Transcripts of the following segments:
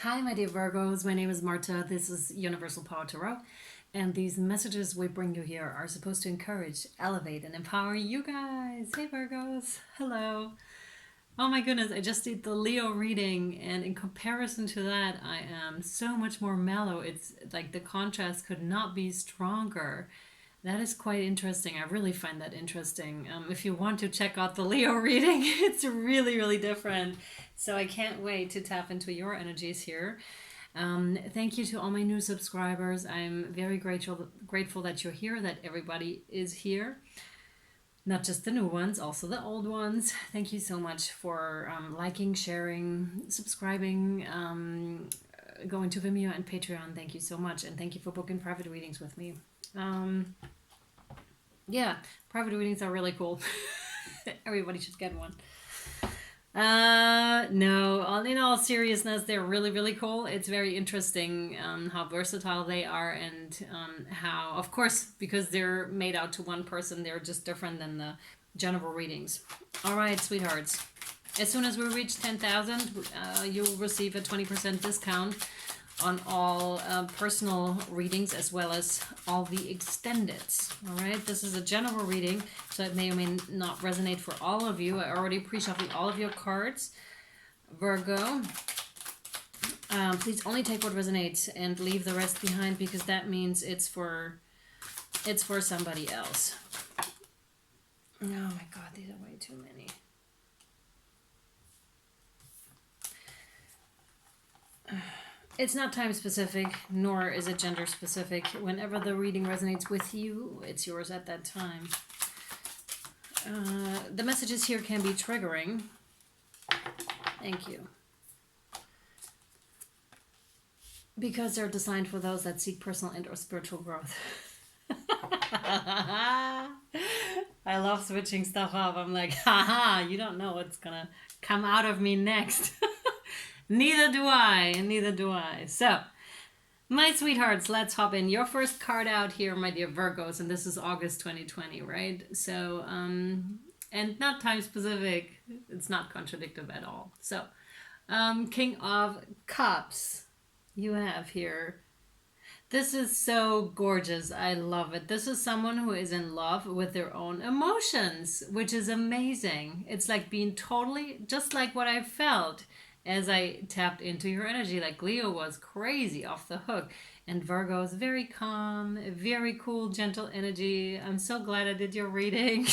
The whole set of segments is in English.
Hi, my dear Virgos. My name is Marta. This is Universal Power Tarot. And these messages we bring you here are supposed to encourage, elevate, and empower you guys. Hey, Virgos. Hello. Oh my goodness, I just did the Leo reading, and in comparison to that, I am so much more mellow. It's like the contrast could not be stronger. That is quite interesting. I really find that interesting. If you want to check out the Leo reading, it's really, really different. So I can't wait to tap into your energies here. Thank you to all my new subscribers. I'm very grateful that you're here, that everybody is here. Not just the new ones, also the old ones. Thank you so much for liking, sharing, subscribing, going to Vimeo and Patreon. Thank you so much. And thank you for booking private readings with me. Yeah, private readings are really cool. Everybody should get one. No, in all seriousness, they're really, really cool. It's very interesting how versatile they are, and how, of course, because they're made out to one person, they're just different than the general readings. All right, sweethearts. As soon as we reach 10,000, you'll receive a 20% discount on all personal readings, as well as all the extendeds. All right, this is a general reading, so it may or may not resonate for all of you. I already pre-shuffled all of your cards, Virgo. Please only take what resonates and leave the rest behind, because that means it's for somebody else. Oh my God, these are way too many. It's not time specific, nor is it gender specific. Whenever the reading resonates with you, it's yours at that time. The messages here can be triggering. Thank you. Because they're designed for those that seek personal and or spiritual growth. I love switching stuff up. I'm like, haha, you don't know what's gonna come out of me next. Neither do I. So, my sweethearts, let's hop in. Your first card out here, my dear Virgos, and this is August 2020, right? So, and not time specific. It's not contradictive at all. So, King of Cups, you have here. This is so gorgeous. I love it. This is someone who is in love with their own emotions, which is amazing. It's like being totally just like what I felt as I tapped into your energy. Like Leo was crazy off the hook, and Virgo is very calm, very cool, gentle energy. I'm so glad I did your reading.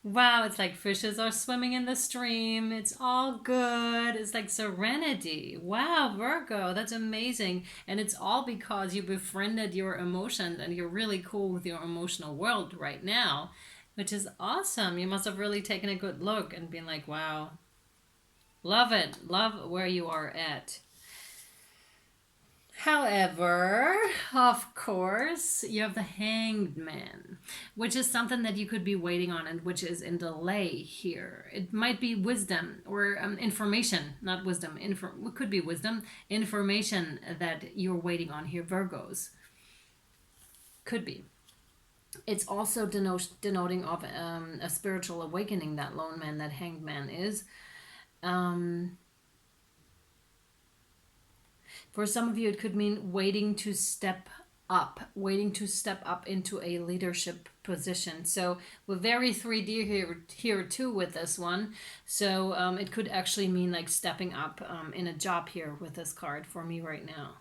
Wow, it's like fishes are swimming in the stream. It's all good. It's like serenity. Wow, Virgo, that's amazing. And it's all because you befriended your emotions, and you're really cool with your emotional world right now, which is awesome. You must have really taken a good look and been like, wow, love it. Love where you are at. However, of course, you have the Hanged Man, which is something that you could be waiting on, and which is in delay here. It might be wisdom or information, not wisdom. It could be wisdom, information that you're waiting on here, Virgos. Could be. It's also denoting of a spiritual awakening, that lone man, that Hanged Man is. For some of you, it could mean waiting to step up into a leadership position. So we're very 3D here too with this one. So it could actually mean like stepping up in a job here with this card for me right now.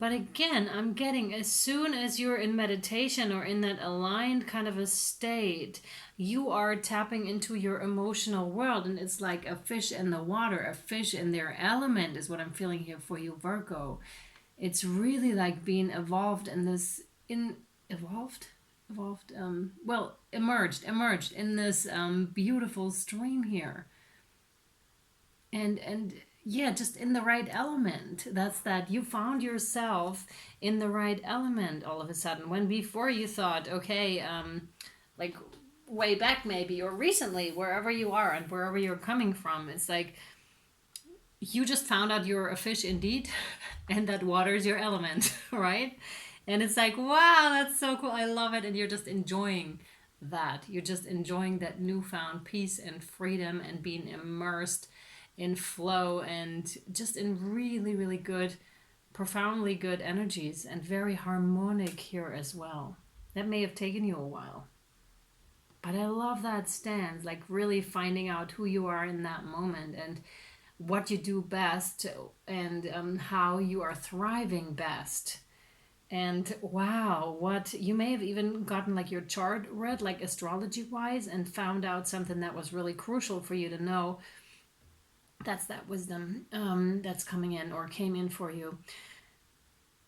But again, I'm getting, as soon as you're in meditation or in that aligned kind of a state, you are tapping into your emotional world. And it's like a fish in the water, a fish in their element is what I'm feeling here for you, Virgo. It's really like being evolved in this, emerged in this beautiful stream here. And yeah, just in the right element. That's that you found yourself in the right element all of a sudden, when before you thought, okay, like way back maybe, or recently, wherever you are and wherever you're coming from, it's like you just found out you're a fish indeed, and that water is your element, right? And it's like, wow, that's so cool. I love it. And you're just enjoying that. You're just enjoying that newfound peace and freedom and being immersed in flow and just in really, really good, profoundly good energies, and very harmonic here as well. That may have taken you a while. But I love that stance, like really finding out who you are in that moment and what you do best, and how you are thriving best. And wow, what you may have even gotten like your chart read, like astrology wise, and found out something that was really crucial for you to know. That's that wisdom that's coming in or came in for you,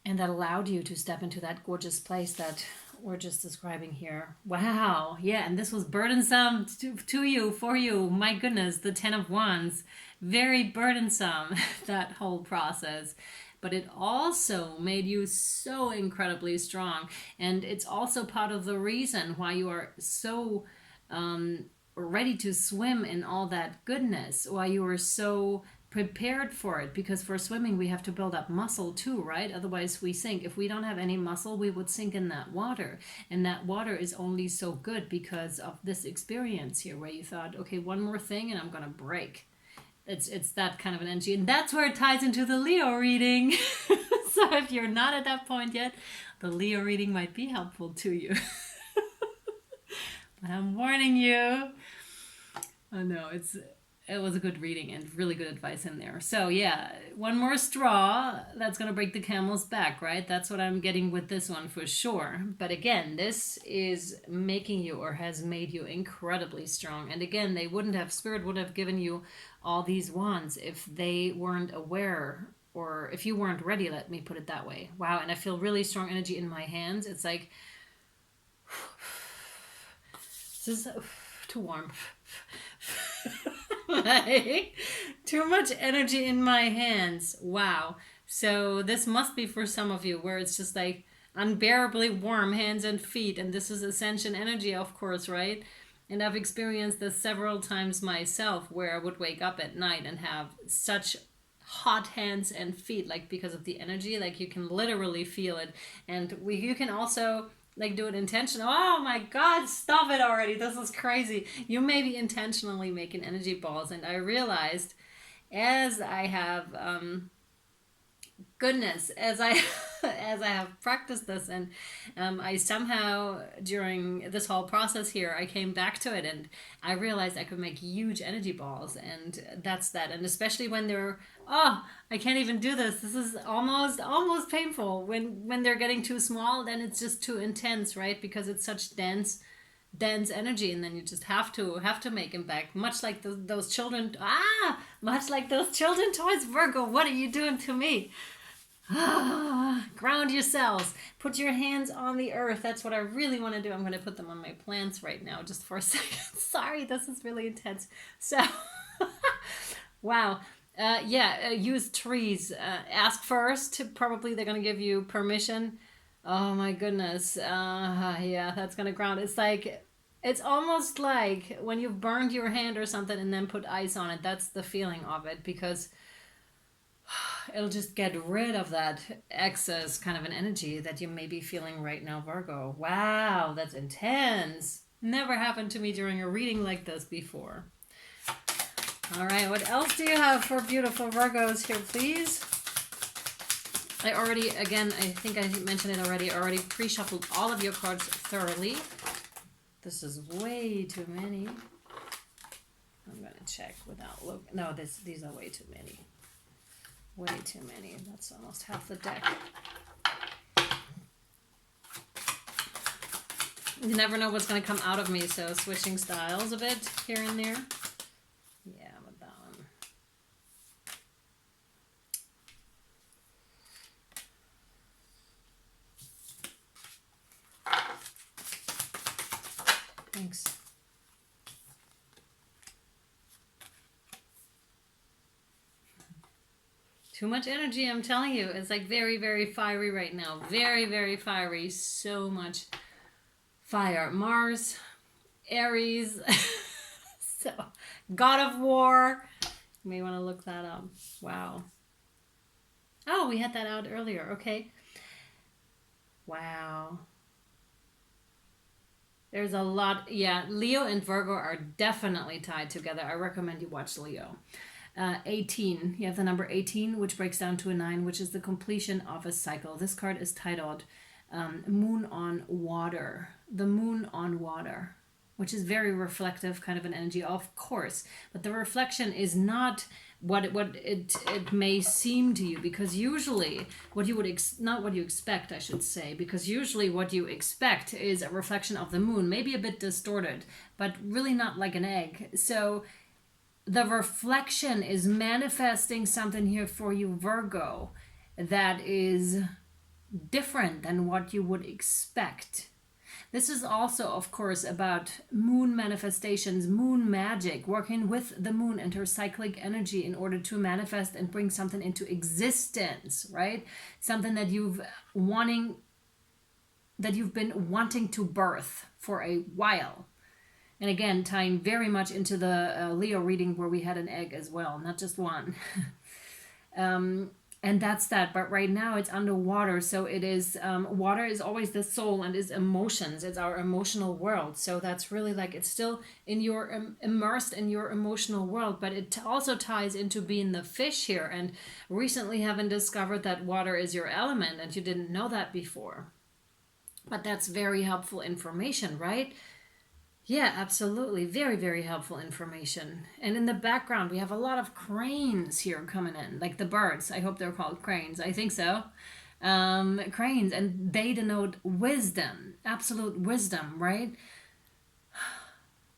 and that allowed you to step into that gorgeous place that we're just describing here. Wow. Yeah, and this was burdensome to you, for you. My goodness, the 10 of Wands. Very burdensome, that whole process. But it also made you so incredibly strong. And it's also part of the reason why you are so ready to swim in all that goodness, why you are so prepared for it, because for swimming we have to build up muscle too, right? Otherwise we sink. If we don't have any muscle, we would sink in that water, and that water is only so good because of this experience here where you thought, okay, one more thing and I'm gonna break. It's that kind of an energy, and that's where it ties into the Leo reading. So if you're not at that point yet, the Leo reading might be helpful to you. But I'm warning you. Oh no, it was a good reading and really good advice in there. So yeah, one more straw, that's going to break the camel's back, right? That's what I'm getting with this one for sure. But again, this is making you, or has made you, incredibly strong. And again, Spirit would have given you all these wands if they weren't aware, or if you weren't ready, let me put it that way. Wow, and I feel really strong energy in my hands. It's like, this is too warm. Like, too much energy in my hands. Wow. So this must be for some of you where it's just like unbearably warm hands and feet, and this is ascension energy, of course, right? And I've experienced this several times myself, where I would wake up at night and have such hot hands and feet, like because of the energy, like you can literally feel it. And you can also like do it intentional. Oh my God, stop it already. This is crazy. You may be intentionally making energy balls. And I realized as I have, as I as I have practiced this, and I somehow during this whole process here, I came back to it and I realized I could make huge energy balls, and that's that. And especially when they're, oh, I can't even do this. This is almost painful. When they're getting too small, then it's just too intense, right? Because it's such dense energy, and then you just have to make them back, much like those children. Much like those children toys. Virgo, what are you doing to me? Ground yourselves. Put your hands on the earth. That's what I really want to do. I'm going to put them on my plants right now just for a second. Sorry, this is really intense. So, wow. Use trees. Ask first. Probably they're going to give you permission. Oh my goodness. Yeah, that's going to ground. It's like, it's almost like when you've burned your hand or something and then put ice on it. That's the feeling of it, because it'll just get rid of that excess kind of an energy that you may be feeling right now, Virgo. Wow, that's intense. Never happened to me during a reading like this before. All right, what else do you have for beautiful Virgos here, please? I think I mentioned it already. I already pre-shuffled all of your cards thoroughly. This is way too many. I'm going to check without look. No, these are way too many. Way too many. That's almost half the deck. You never know what's going to come out of me, so switching styles a bit here and there. Yeah, with that one. Thanks. Too much energy, I'm telling you. It's like very, very fiery right now. Very, very fiery. So much fire. Mars, Aries, so God of War. You may want to look that up. Wow. Oh, we had that out earlier. Okay. Wow. There's a lot. Yeah, Leo and Virgo are definitely tied together. I recommend you watch Leo. 18. You have the number 18, which breaks down to a 9, which is the completion of a cycle. This card is titled Moon on Water. The Moon on Water, which is very reflective kind of an energy, of course. But the reflection is not what it may seem to you, because usually what you would not what you expect, I should say, because usually what you expect is a reflection of the moon, maybe a bit distorted, but really not like an egg. So the reflection is manifesting something here for you, Virgo, that is different than what you would expect. This is also, of course, about moon manifestations, moon magic, working with the moon and her cyclic energy in order to manifest and bring something into existence, right? Something that you've been wanting to birth for a while. And again, tying very much into the Leo reading where we had an egg as well, not just one. And that's that. But right now it's underwater. So it is, water is always the soul and is emotions. It's our emotional world. So that's really like, it's still in your, immersed in your emotional world, but it also ties into being the fish here. And recently having discovered that water is your element and you didn't know that before. But that's very helpful information, right? Yeah, absolutely. Very, very helpful information. And in the background, we have a lot of cranes here coming in, like the birds. I hope they're called cranes. I think so. Cranes, and they denote wisdom, absolute wisdom, right?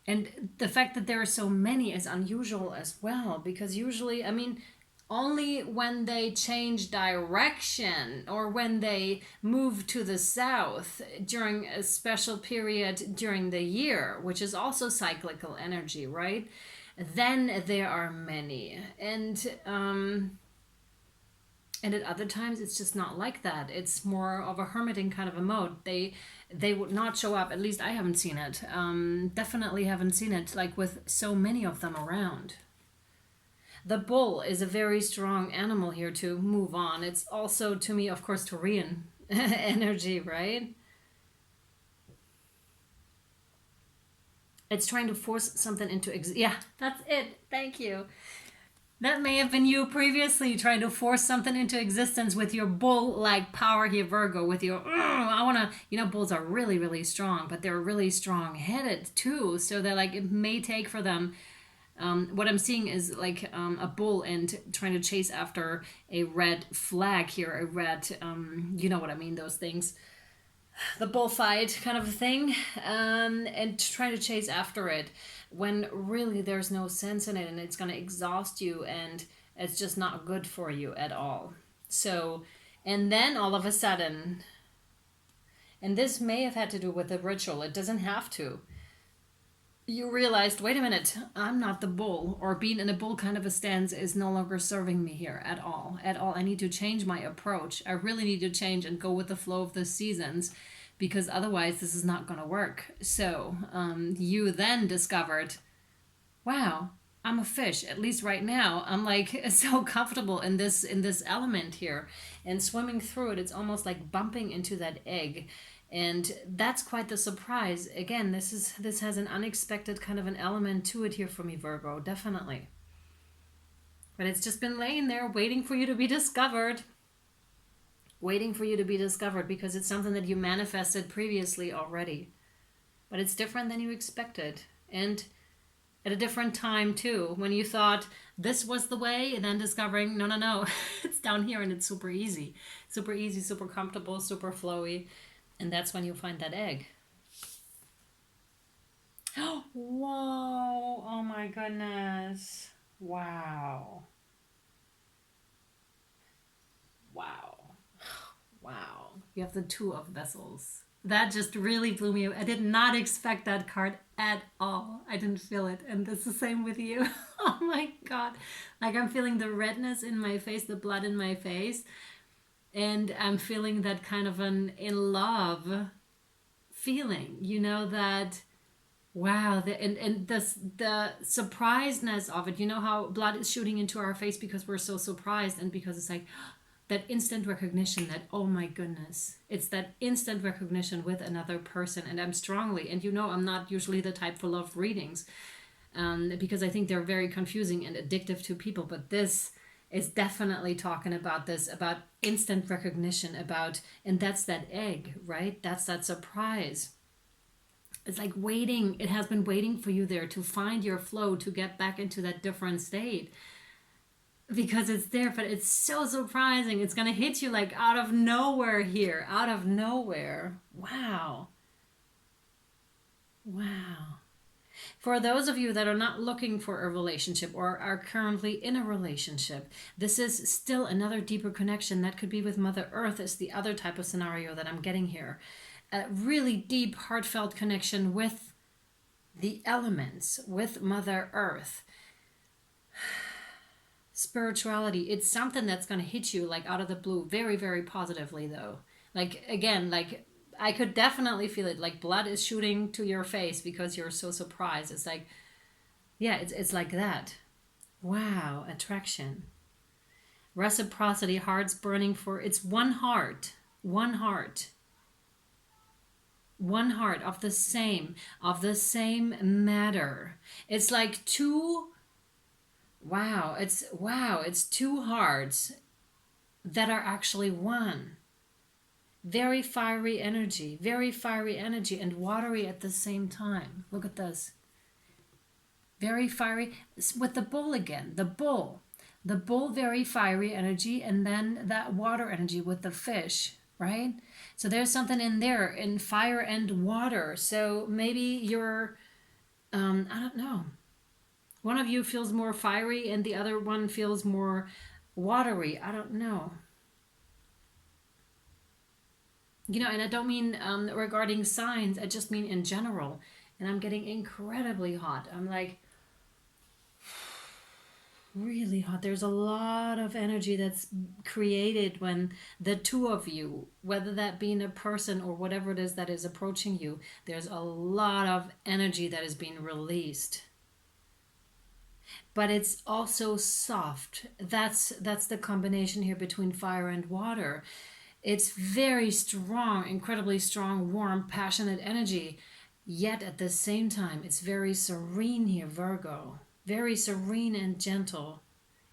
And the fact that there are so many is unusual as well, because usually, I mean, only when they change direction or when they move to the south during a special period during the year, which is also cyclical energy, right? Then there are many. And at other times it's just not like that. It's more of a hermiting kind of a mode. They would not show up, at least I haven't seen it. Definitely haven't seen it, like with so many of them around. The bull is a very strong animal here to move on. It's also, to me, of course, Taurian energy, right? It's trying to force something into yeah, that's it. Thank you. That may have been you previously trying to force something into existence with your bull-like power here, Virgo, with your, I want to, bulls are really, really strong, but they're really strong-headed too. So they're like, it may take for them. What I'm seeing is like a bull and trying to chase after a red flag here, a red, you know what I mean, those things. The bullfight kind of a thing, and trying to chase after it when really there's no sense in it and it's going to exhaust you and it's just not good for you at all. So, and then all of a sudden, and this may have had to do with the ritual, it doesn't have to. You realized, wait a minute, I'm not the bull, or being in a bull kind of a stance is no longer serving me here at all. At all. I need to change my approach. I really need to change and go with the flow of the seasons, because otherwise this is not going to work. So you then discovered, wow, I'm a fish. At least right now, I'm like so comfortable in this element here, and swimming through it. It's almost like bumping into that egg. And that's quite the surprise. Again, this has an unexpected kind of an element to it here for me, Virgo, definitely. But it's just been laying there waiting for you to be discovered. Waiting for you to be discovered, because it's something that you manifested previously already. But it's different than you expected. And at a different time too, when you thought this was the way, and then discovering, no, it's down here and it's super easy. Super easy, super comfortable, super flowy. And that's when you find that egg. Whoa! Oh my goodness. Wow. Wow. Wow. You have the Two of Vessels. That just really blew me away. I did not expect that card at all. I didn't feel it. And it's the same with you. Oh my God. Like I'm feeling the redness in my face, the blood in my face. And I'm feeling that kind of an in love feeling, that, wow, and the surprisedness of it, how blood is shooting into our face because we're so surprised, and because it's like, that instant recognition that, oh my goodness, it's that instant recognition with another person. And I'm strongly, and I'm not usually the type for love readings, because I think they're very confusing and addictive to people. But this is definitely talking about this, about instant recognition, and that's that egg, right? That's that surprise. It's like waiting. It has been waiting for you there to find your flow, to get back into that different state, because it's there. But it's so surprising. It's going to hit you like out of nowhere here, out of nowhere. Wow. Wow. For those of you that are not looking for a relationship or are currently in a relationship, this is still another deeper connection. That could be with Mother Earth, is the other type of scenario that I'm getting here. A really deep, heartfelt connection with the elements, with Mother Earth. Spirituality, it's something that's going to hit you like out of the blue, very, very positively though. Like, again, like I could definitely feel it, like blood is shooting to your face because you're so surprised. It's like, yeah, it's like that. Wow, attraction. Reciprocity, hearts burning for, it's one heart, one heart. One heart of the same matter. It's like two, it's two hearts that are actually one. Very fiery energy and watery at the same time. Look at this. Very fiery, with the bull again, the bull, very fiery energy, and then that water energy with the fish, right? So there's something in there, in fire and water. So maybe you're, I don't know. One of you feels more fiery and the other one feels more watery. I don't know. And I don't mean regarding signs. I just mean in general. And I'm getting incredibly hot. I'm like, really hot. There's a lot of energy that's created when the two of you, whether that be in a person or whatever it is that is approaching you, there's a lot of energy that is being released. But it's also soft. That's the combination here between fire and water. It's very strong, incredibly strong, warm, passionate energy. Yet at the same time, it's very serene here, Virgo. Very serene and gentle.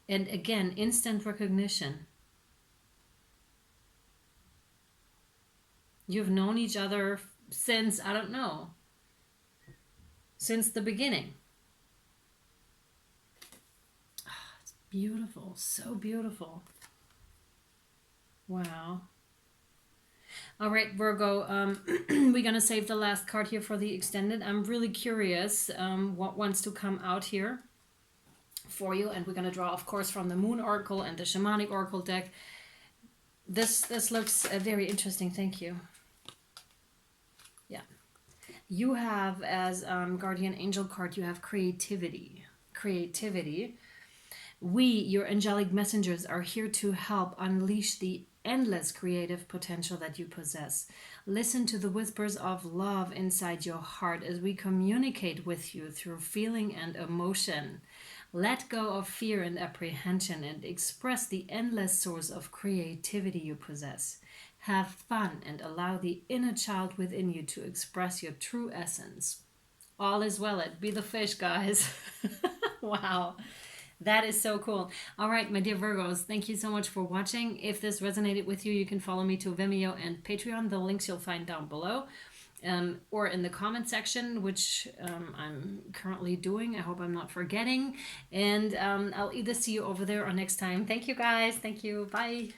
And again, instant recognition. You've known each other since, I don't know, since the beginning. Oh, it's beautiful. So beautiful. Wow. All right, Virgo, we're going to save the last card here for the extended. I'm really curious what wants to come out here for you. And we're going to draw, of course, from the Moon Oracle and the Shamanic Oracle deck. This looks very interesting. Thank you. Yeah. You have, as Guardian Angel card, you have creativity. Creativity. We, your angelic messengers, are here to help unleash the endless creative potential that you possess. Listen to the whispers of love inside your heart as we communicate with you through feeling and emotion. Let go of fear and apprehension and express the endless source of creativity you possess. Have fun and allow the inner child within you to express your true essence. All is well. Be the fish, guys. Wow. That is so cool. All right, my dear Virgos, thank you so much for watching. If this resonated with you, you can follow me to Vimeo and Patreon. The links you'll find down below or in the comment section, which I'm currently doing. I hope I'm not forgetting. And I'll either see you over there or next time. Thank you, guys. Thank you. Bye.